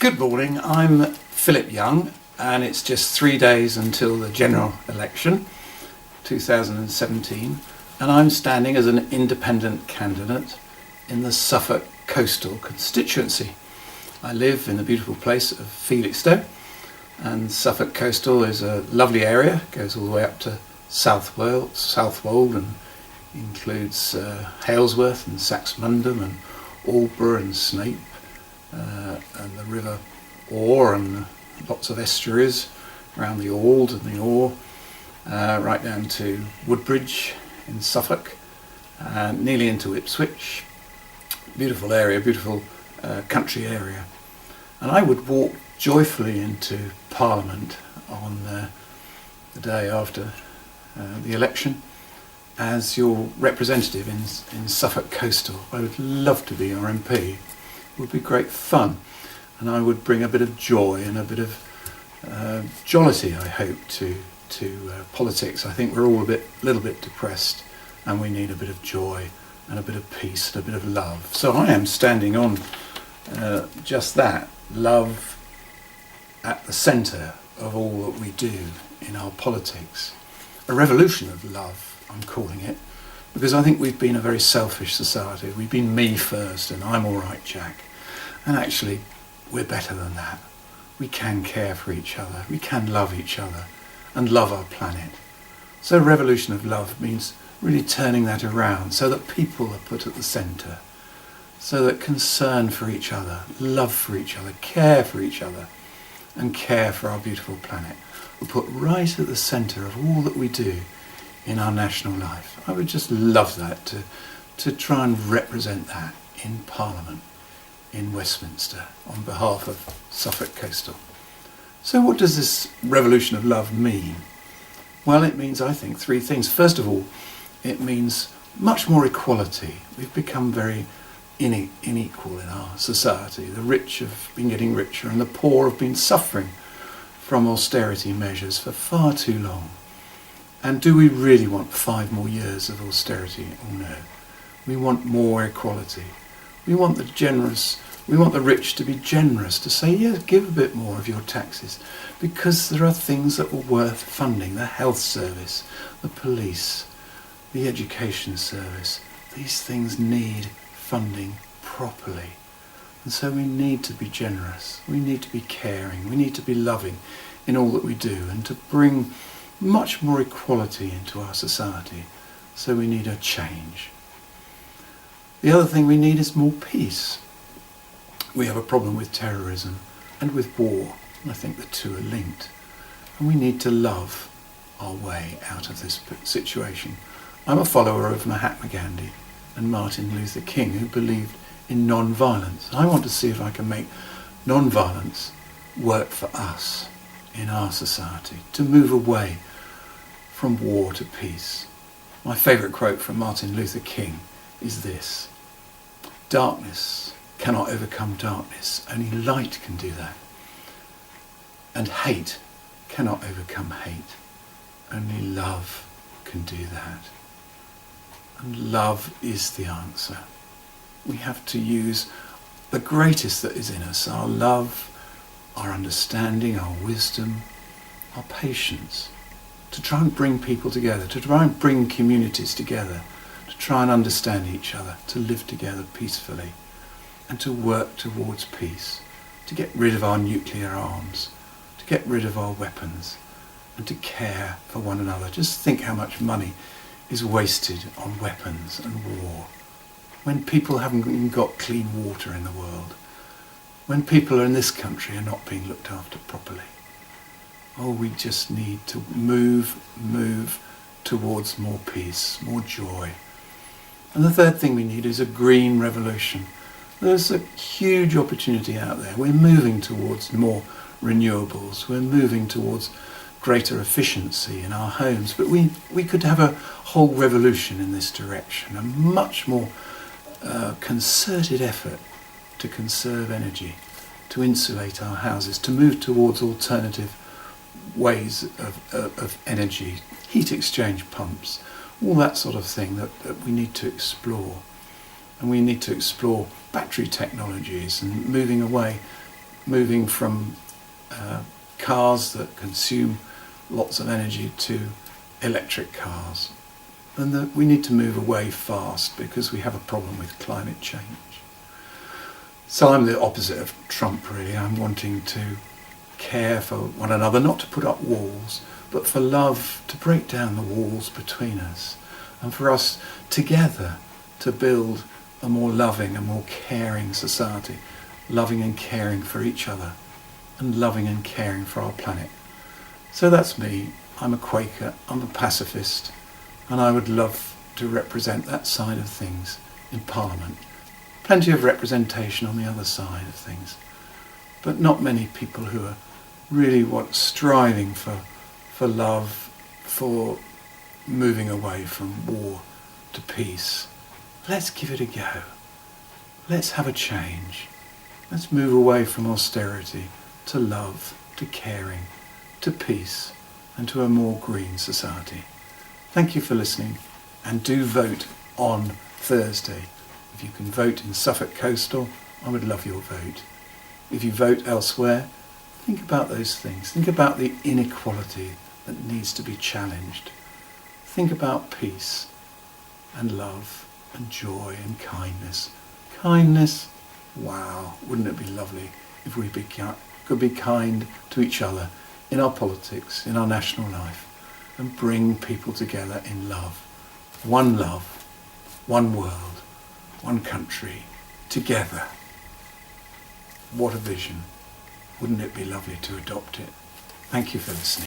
Good morning, I'm Philip Young, and it's just 3 days until the general election 2017, and I'm standing as an independent candidate in the Suffolk coastal constituency. I live in the beautiful place of Felixstowe, and Suffolk coastal is a lovely area, goes all the way up to Southwold and includes Halesworth and Saxmundham and Aldborough and Snape, and the River Orr and lots of estuaries around the Ald and the Orr, right down to Woodbridge in Suffolk, nearly into Ipswich. Beautiful area, beautiful country area. And I would walk joyfully into Parliament on the day after the election as your representative in Suffolk Coastal. I would love to be your MP. It would be great fun, and I would bring a bit of joy and a bit of jollity, I hope, to politics. I think we're all a little bit depressed, and we need a bit of joy and a bit of peace and a bit of love. So I am standing on just that, love at the centre of all that we do in our politics. A revolution of love, I'm calling it, because I think we've been a very selfish society. We've been me first and I'm all right, Jack. And actually, we're better than that. We can care for each other. We can love each other and love our planet. So revolution of love means really turning that around so that people are put at the centre, so that concern for each other, love for each other, care for each other, and care for our beautiful planet are put right at the centre of all that we do in our national life. I would just love that, to try and represent that in Parliament in Westminster on behalf of Suffolk Coastal. So what does this revolution of love mean? Well, it means, I think, three things. First of all, it means much more equality. We've become very unequal in our society. The rich have been getting richer and the poor have been suffering from austerity measures for far too long. And do we really want 5 more years of austerity? Oh no. We want more equality. We want the rich to be generous, to say, yes, give a bit more of your taxes, because there are things that are worth funding. The health service, the police, the education service. These things need funding properly. And so we need to be generous. We need to be caring. We need to be loving in all that we do, and to bring much more equality into our society. So we need a change. The other thing we need is more peace. We have a problem with terrorism and with war. I think the two are linked. And we need to love our way out of this situation. I'm a follower of Mahatma Gandhi and Martin Luther King, who believed in non-violence. I want to see if I can make non-violence work for us in our society, to move away from war to peace. My favourite quote from Martin Luther King is this: "Darkness cannot overcome darkness, only light can do that. And hate cannot overcome hate, only love can do that." And love is the answer. We have to use the greatest that is in us, our love, our understanding, our wisdom, our patience, to try and bring people together, to try and bring communities together, to try and understand each other, to live together peacefully, and to work towards peace, to get rid of our nuclear arms, to get rid of our weapons, and to care for one another. Just think how much money is wasted on weapons and war, when people haven't even got clean water in the world, when people in this country are not being looked after properly. Oh, we just need to move towards more peace, more joy. And the third thing we need is a green revolution. There's a huge opportunity out there. We're moving towards more renewables. We're moving towards greater efficiency in our homes. But we could have a whole revolution in this direction, a much more concerted effort to conserve energy, to insulate our houses, to move towards alternative ways of energy, heat exchange pumps, all that sort of thing that we need to explore. And we need to explore battery technologies and moving away moving from cars that consume lots of energy to electric cars, and that we need to move away fast because we have a problem with climate change. So I'm the opposite of Trump, really. I'm wanting to care for one another, not to put up walls, but for love to break down the walls between us, and for us together to build a more loving and more caring society, loving and caring for each other, and loving and caring for our planet. So that's me. I'm a Quaker, I'm a pacifist, and I would love to represent that side of things in Parliament. Plenty of representation on the other side of things, but not many people who are really striving for love, for moving away from war to peace. Let's give it a go. Let's have a change. Let's move away from austerity to love, to caring, to peace, and to a more green society. Thank you for listening, and do vote on Thursday. If you can vote in Suffolk Coastal, I would love your vote. If you vote elsewhere, think about those things. Think about the inequality that needs to be challenged. Think about peace and love and joy and kindness. Kindness, wow, wouldn't it be lovely if we could be kind to each other in our politics, in our national life, and bring people together in love. One love, one world, one country, together. What a vision. Wouldn't it be lovely to adopt it? Thank you for listening.